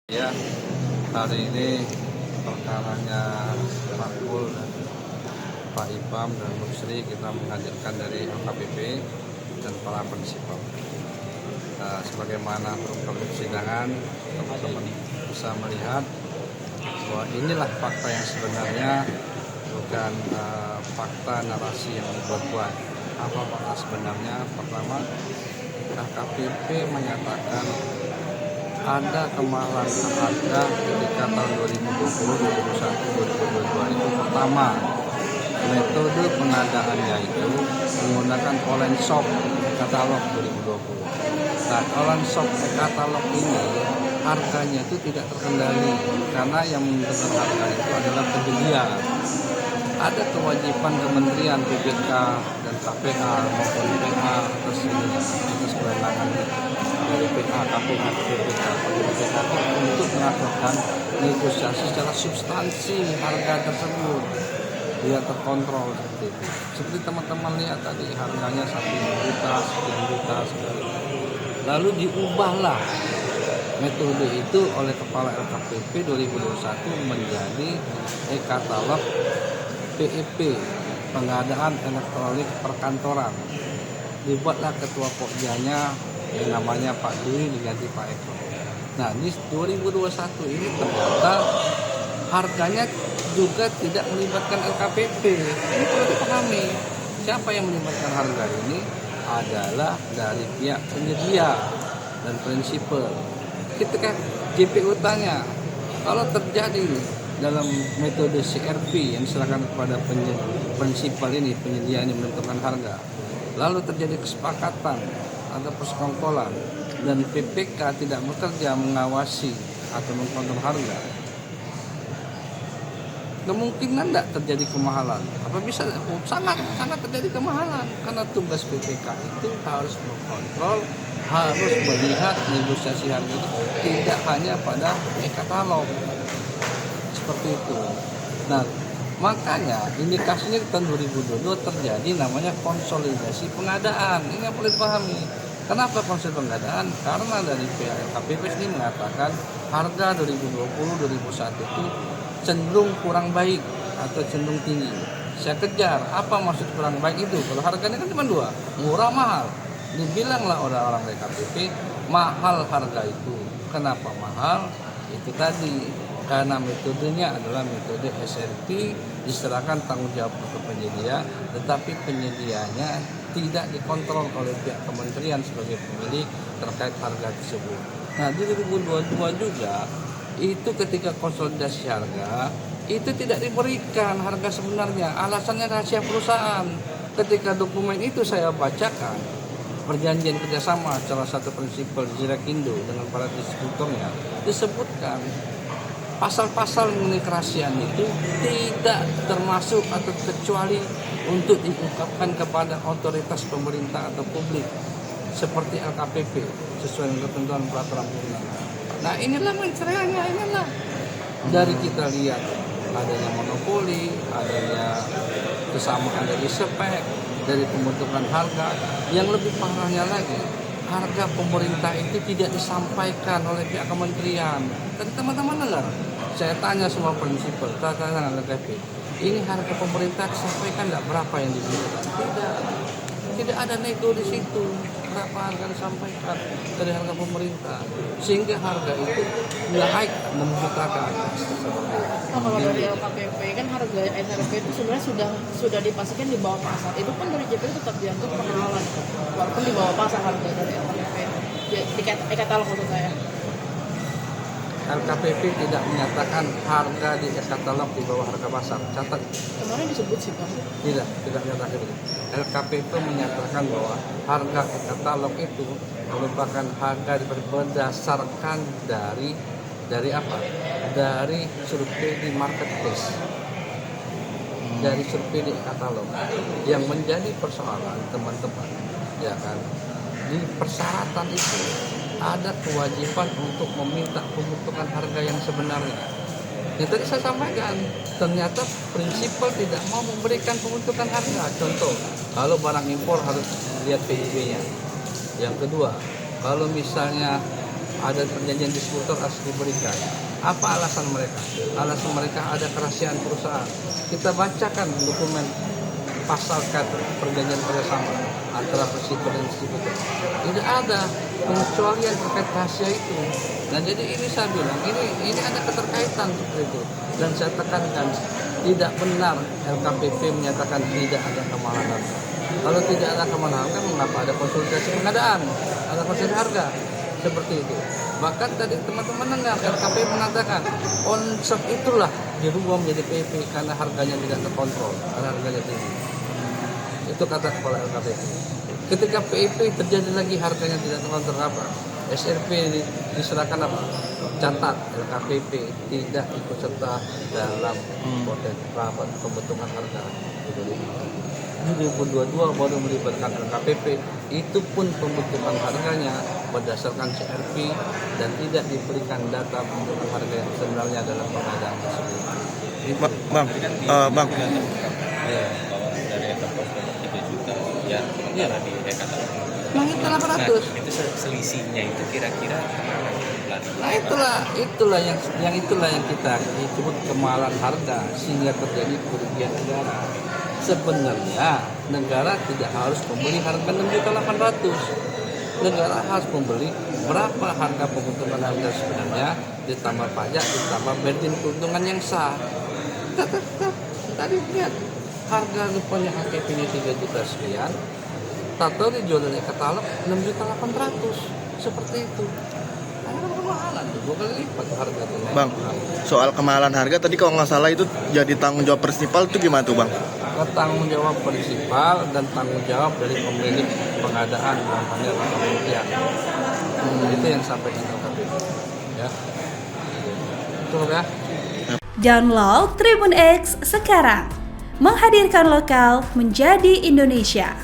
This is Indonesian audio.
Ya, hari ini perkaranya Pak Kul dan Pak Ipam dan Bu Sri kita menghadirkan dari LKPP dan para prinsipal. Sebagaimana terungkap di persidangan, teman-teman bisa melihat bahwa inilah fakta yang sebenarnya, bukan fakta narasi yang dibuat-buat. Apa fakta sebenarnya? Pertama, LKPP menyatakan ada kemahalan harga ketika tahun 2020, 2021, 2022 itu. Pertama, metode pengadaannya itu menggunakan online shop katalog 2020. Nah, online shop katalog ini harganya itu tidak terkendali karena yang menentukan harga itu adalah penyedia. Ada kewajiban Kementerian PPK dan KPA maupun PA atas kewenangan dari PA, KPA, PPK, PPK untuk melakukan negosiasi secara substansi harga tersebut biar terkontrol seperti itu. Seperti teman-teman lihat tadi, harganya 1 juta, sekian juta, sekali. Lalu diubahlah metode itu oleh Kepala LKPP 2021 menjadi e-katalog PEP, pengadaan elektronik perkantoran. Dibuatlah ketua pokjanya yang namanya Pak Dwi diganti Pak Eko. Nah, di 2021 ini ternyata harganya juga tidak melibatkan LKPP. Ini perlu dipahami. Siapa yang melibatkan harga ini adalah dari pihak penyedia dan prinsipal. Ketika JPU tanya, kalau terjadi dalam metode CRP yang diserahkan kepada prinsipal ini, penyedia ini menentukan harga, lalu terjadi kesepakatan atau persekongkolan dan PPK tidak bekerja mengawasi atau mengkontrol harga, kemungkinan tidak terjadi kemahalan. Apa bisa? Sangat terjadi kemahalan karena tugas PPK itu harus mengkontrol, harus melihat negosiasi harga itu tidak hanya pada e-katalog seperti itu. Nah, makanya indikasinya di tahun 2022 terjadi namanya konsolidasi pengadaan. Ini yang perlu dipahami. Kenapa konsolidasi pengadaan? Karena dari pihak LKPP ini mengatakan harga 2020-2021 itu cenderung kurang baik atau cenderung tinggi. Saya kejar, apa maksud kurang baik itu? Kalau harganya kan cuma 2, murah mahal. Dibilanglah orang-orang LKPP, mahal harga itu. Kenapa mahal? Itu tadi, karena metodenya adalah metode SRP, diserahkan tanggung jawab ke penyedia, tetapi penyedianya tidak dikontrol oleh pihak kementerian sebagai pemilik terkait harga tersebut. Nah, di 2022 juga itu ketika konsolidasi harga itu tidak diberikan harga sebenarnya, alasannya rahasia perusahaan. Ketika dokumen itu saya bacakan, perjanjian kerjasama salah satu prinsipal Zirakindo dengan para distributornya, disebutkan pasal-pasal mengenai kerahasiaan itu tidak termasuk atau kecuali untuk diungkapkan kepada otoritas pemerintah atau publik seperti LKPP sesuai dengan ketentuan peraturan perundang-undangan. Nah, inilah mencerainya, inilah dari kita lihat adanya monopoli, adanya kesamaan dari spek, dari pembentukan harga. Yang lebih parahnya lagi, harga pemerintah itu tidak disampaikan oleh pihak kementerian. Tadi teman-teman dengar, saya tanya semua prinsipal, tanya LKPP, ini harga pemerintah disampaikan nggak berapa yang dibutuhkan? Tidak ada nego di situ. Berapa harga disampaikan dari harga pemerintah, sehingga harga itu naik membuka ke atas. Kalau dari LKPP kan harga SRP itu sebenarnya sudah dipastikan di bawah pasar. Itu pun dari JPU tetap dianggap penghalang, walaupun di bawah pasar harga dari LKPP. Di katalog maksud saya. LKPP tidak menyatakan harga di e-katalog di bawah harga pasar. Catat. Kemarin disebut sih Pak. Tidak menyatakan itu. LKPP menyatakan bahwa harga e-katalog itu merupakan harga berdasarkan dari apa? Dari survei di marketplace. Dari survei di e-katalog. Yang menjadi persoalan teman-teman, ya kan? Di persyaratan itu ada kewajiban untuk meminta pembentukan harga yang sebenarnya. Yang tadi saya sampaikan, ternyata prinsipal tidak mau memberikan pembentukan harga. Contoh, kalau barang impor harus lihat PIB-nya. Yang kedua, kalau misalnya ada perjanjian distributor harus diberikan. Apa alasan mereka? Alasan mereka ada kerahasiaan perusahaan. Kita bacakan dokumen pasal perjanjian kerjasama antara pesitor dan distributor. Tidak ada pengecualian terkait rahasia itu. Nah jadi ini saya bilang ini ada keterkaitan seperti itu. Dan saya tekankan tidak benar LKPP menyatakan tidak ada kemahalan harga. Kalau tidak ada kemahalan harga, mengapa ada konsultasi pengadaan, ada konsultasi harga seperti itu. Bahkan tadi teman-teman dengar LKPP mengatakan konsep itulah dirubah menjadi PP karena harganya tidak terkontrol, karena harganya tinggi. Itu kata kepala LKPP. Ketika PIP terjadi lagi harganya tidak terkontrol apa? SRP diserahkan apa? Catat LKPP tidak ikut serta dalam potensi rapat pembentukan harga. 2022 baru melibatkan LKPP, itu pun pembentukan harganya berdasarkan CRP dan tidak diberikan data pembentukan harga yang sebenarnya dalam pengadaan tersebut. Bang, dari Ekapos 3 juta ya sementara di Ekata Langit 800. itu selisihnya itu kira-kira Nah itulah yang kita sebut kemahalan harga sehingga terjadi kerugian negara. Sebenarnya negara tidak harus membeli harga 6.800.000. Negara harus membeli berapa harga pembentukan harga sebenarnya ditambah pajak ditambah margin keuntungan yang sah. Tadi lihat harga rupanya HKP-nya 3 juta sekian, tato dijual dari katalog 6.800.000 seperti itu. Akhirnya kemahalan tuh 2 kali lipat harga tuh. Bang, soal kemahalan harga tadi kalau nggak salah itu jadi tanggung jawab prinsipal itu gimana tuh Bang? Tanggung jawab prinsipal dan tanggung jawab dari pemilik pengadaan namanya kementerian. Itu yang sampaikan LKPP. Ya. Betul ya. Download Tribun X sekarang. Menghadirkan lokal menjadi Indonesia.